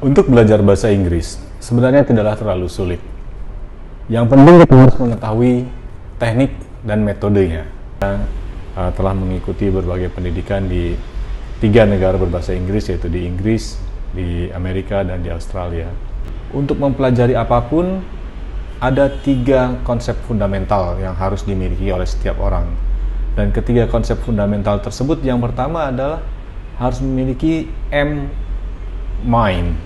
Untuk belajar bahasa Inggris, sebenarnya tidaklah terlalu sulit. Yang penting kita harus mengetahui teknik dan metodenya. Kita telah mengikuti berbagai pendidikan di 3 negara berbahasa Inggris, yaitu di Inggris, di Amerika, dan di Australia. Untuk mempelajari apapun, ada 3 konsep fundamental yang harus dimiliki oleh setiap orang. Dan ketiga konsep fundamental tersebut, yang pertama adalah harus memiliki mind,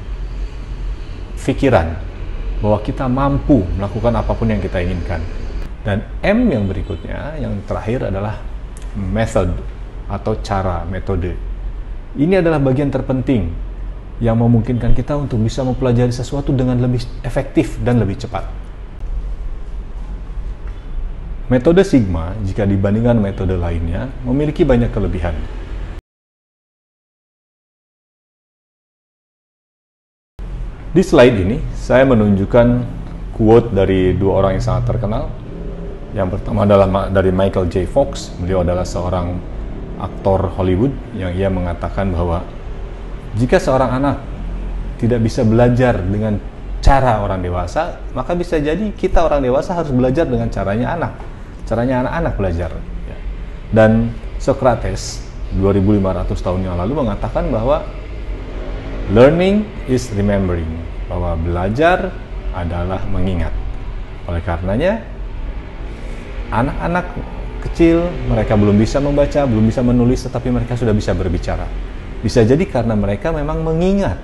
pikiran, bahwa kita mampu melakukan apapun yang kita inginkan. Dan M yang berikutnya, yang terakhir adalah method atau cara, metode. Ini adalah bagian terpenting yang memungkinkan kita untuk bisa mempelajari sesuatu dengan lebih efektif dan lebih cepat. Metode Sigma, jika dibandingkan metode lainnya, memiliki banyak kelebihan. Di slide ini, saya menunjukkan quote dari 2 orang yang sangat terkenal. Yang pertama adalah dari Michael J. Fox. Beliau adalah seorang aktor Hollywood yang ia mengatakan bahwa jika seorang anak tidak bisa belajar dengan cara orang dewasa, maka bisa jadi kita orang dewasa harus belajar dengan caranya anak-anak belajar. Dan Socrates 2500 tahun yang lalu mengatakan bahwa learning is remembering, bahwa belajar adalah mengingat. Oleh karenanya, anak-anak kecil, mereka belum bisa membaca, belum bisa menulis, tetapi mereka sudah bisa berbicara. Bisa jadi karena mereka memang mengingat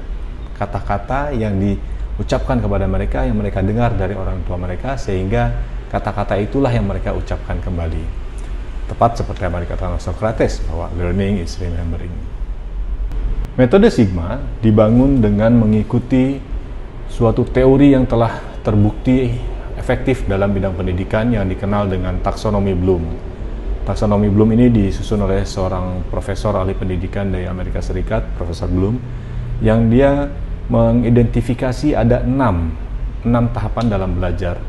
kata-kata yang diucapkan kepada mereka, yang mereka dengar dari orang tua mereka, sehingga kata-kata itulah yang mereka ucapkan kembali. Tepat seperti yang dikatakan Socrates, bahwa learning is remembering. Metode Sigma dibangun dengan mengikuti suatu teori yang telah terbukti efektif dalam bidang pendidikan yang dikenal dengan taksonomi Bloom. Taksonomi Bloom ini disusun oleh seorang profesor ahli pendidikan dari Amerika Serikat, Profesor Bloom, yang dia mengidentifikasi ada 6 tahapan dalam belajar.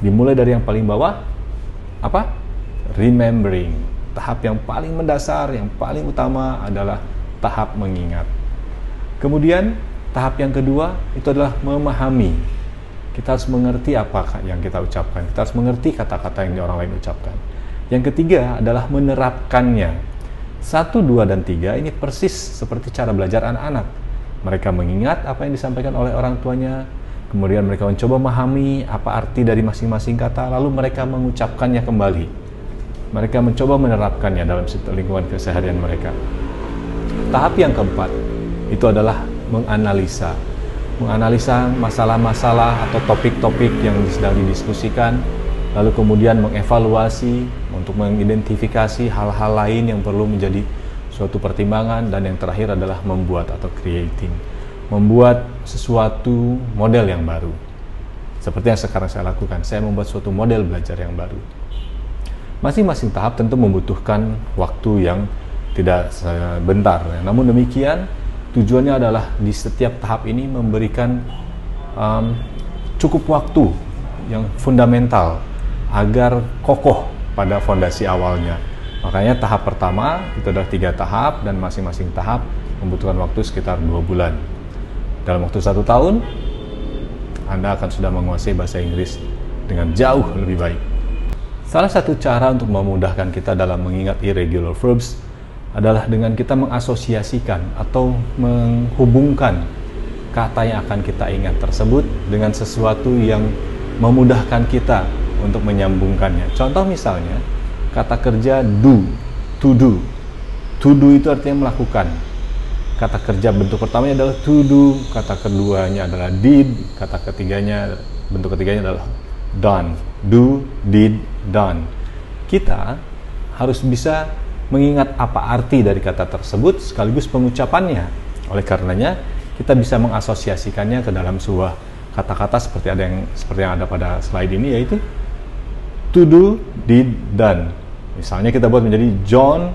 Dimulai dari yang paling bawah, apa? Remembering. Tahap yang paling mendasar, yang paling utama adalah tahap mengingat. Kemudian tahap yang kedua itu adalah memahami. Kita harus mengerti apa yang kita ucapkan. Kita harus mengerti kata-kata yang orang lain ucapkan. Yang ketiga adalah menerapkannya. 1, 2, dan 3 ini persis seperti cara belajar anak-anak. Mereka mengingat apa yang disampaikan oleh orang tuanya, kemudian mereka mencoba memahami apa arti dari masing-masing kata, lalu mereka mengucapkannya kembali. Mereka mencoba menerapkannya dalam lingkungan keseharian mereka. Tahap yang keempat itu adalah menganalisa masalah-masalah atau topik-topik yang sedang didiskusikan, lalu kemudian mengevaluasi untuk mengidentifikasi hal-hal lain yang perlu menjadi suatu pertimbangan, dan yang terakhir adalah membuat atau creating, membuat sesuatu model yang baru. Seperti yang sekarang saya lakukan, saya membuat suatu model belajar yang baru. Masing-masing tahap tentu membutuhkan waktu yang tidak sebentar. Namun demikian, tujuannya adalah di setiap tahap ini memberikan cukup waktu yang fundamental agar kokoh pada fondasi awalnya. Makanya tahap pertama itu adalah 3 tahap, dan masing-masing tahap membutuhkan waktu sekitar 2 bulan. Dalam waktu 1 tahun, Anda akan sudah menguasai bahasa Inggris dengan jauh lebih baik. Salah satu cara untuk memudahkan kita dalam mengingat irregular verbs adalah dengan kita mengasosiasikan atau menghubungkan kata yang akan kita ingat tersebut dengan sesuatu yang memudahkan kita untuk menyambungkannya. Contoh misalnya, kata kerja do, to do. To do itu artinya melakukan. kata kerja bentuk pertamanya adalah to do, kata keduanya adalah did, bentuk ketiganya adalah done. Do, did, done. Kita harus bisa mengingat apa arti dari kata tersebut sekaligus pengucapannya. Oleh karenanya, kita bisa mengasosiasikannya ke dalam sebuah kata-kata seperti yang ada pada slide ini, yaitu to do, did, done. Misalnya kita buat menjadi John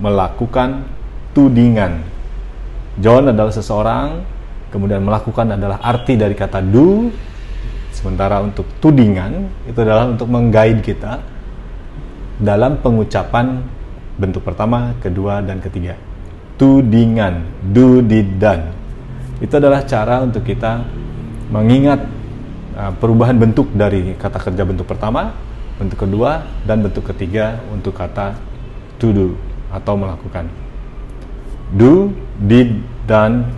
melakukan tudingan. John adalah seseorang, kemudian melakukan adalah arti dari kata do, sementara untuk tudingan itu adalah untuk mengguide kita dalam pengucapan bentuk pertama, kedua, dan ketiga. Tudingan, do, did, done. Itu adalah cara untuk kita mengingat perubahan bentuk dari kata kerja bentuk pertama, bentuk kedua, dan bentuk ketiga untuk kata to do atau melakukan. Do, did, done,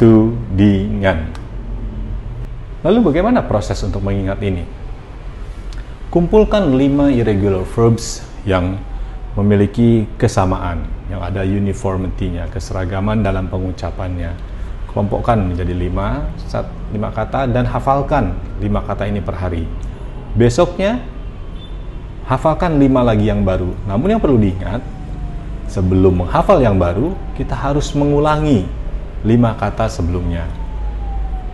tudingan. Lalu bagaimana proses untuk mengingat ini? Kumpulkan 5 irregular verbs yang memiliki kesamaan, yang ada uniformity-nya, keseragaman dalam pengucapannya. Kelompokkan menjadi 5 kata dan hafalkan 5 kata ini per hari. Besoknya hafalkan 5 lagi yang baru. Namun yang perlu diingat, sebelum menghafal yang baru, kita harus mengulangi 5 kata sebelumnya.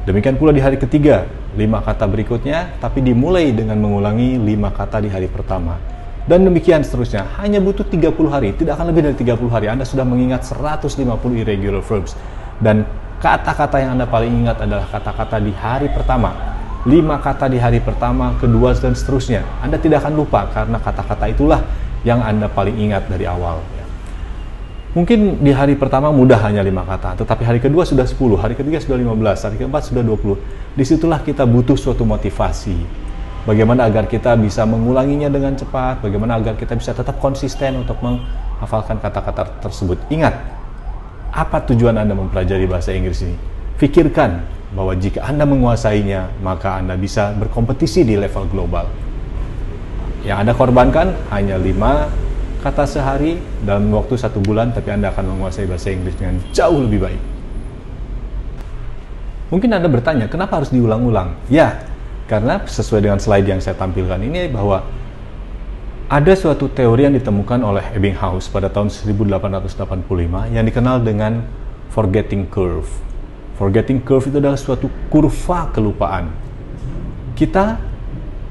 Demikian pula di hari ketiga, 5 kata berikutnya, tapi dimulai dengan mengulangi 5 kata di hari pertama. Dan demikian seterusnya, hanya butuh 30 hari, tidak akan lebih dari 30 hari, Anda sudah mengingat 150 irregular verbs. Dan kata-kata yang Anda paling ingat adalah kata-kata di hari pertama. 5 kata di hari pertama, kedua, dan seterusnya. Anda tidak akan lupa, karena kata-kata itulah yang Anda paling ingat dari awal. Mungkin di hari pertama mudah hanya 5 kata, tetapi hari kedua sudah 10, hari ketiga sudah 15, hari keempat sudah 20. Disitulah kita butuh suatu motivasi. Bagaimana agar kita bisa mengulanginya dengan cepat, bagaimana agar kita bisa tetap konsisten untuk menghafalkan kata-kata tersebut. Ingat, apa tujuan Anda mempelajari bahasa Inggris ini? Pikirkan bahwa jika Anda menguasainya, maka Anda bisa berkompetisi di level global. Yang Anda korbankan hanya 5 kata sehari dalam waktu 1 bulan, tapi Anda akan menguasai bahasa Inggris dengan jauh lebih baik. Mungkin Anda bertanya, kenapa harus diulang-ulang? Ya, karena sesuai dengan slide yang saya tampilkan ini, bahwa ada suatu teori yang ditemukan oleh Ebbinghaus pada tahun 1885 yang dikenal dengan forgetting curve. Forgetting curve itu adalah suatu kurva kelupaan. Kita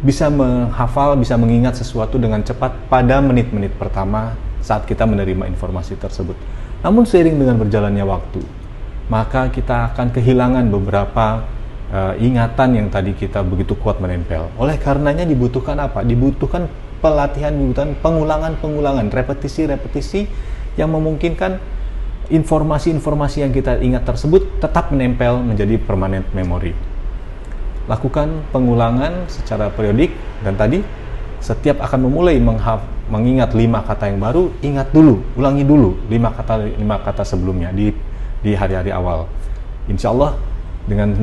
bisa menghafal, bisa mengingat sesuatu dengan cepat pada menit-menit pertama saat kita menerima informasi tersebut. Namun seiring dengan berjalannya waktu, maka kita akan kehilangan beberapa ingatan yang tadi kita begitu kuat menempel. Oleh karenanya dibutuhkan apa? Dibutuhkan pelatihan, dibutuhkan pengulangan, repetisi yang memungkinkan informasi-informasi yang kita ingat tersebut tetap menempel menjadi permanent memory. Lakukan pengulangan secara periodik, dan tadi setiap akan memulai mengingat 5 kata yang baru, ingat dulu, ulangi dulu 5 kata sebelumnya di hari-hari awal. Insya Allah dengan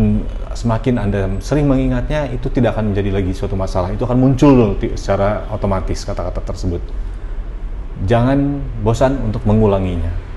semakin Anda sering mengingatnya, itu tidak akan menjadi lagi suatu masalah, itu akan muncul secara otomatis kata-kata tersebut. Jangan bosan untuk mengulanginya.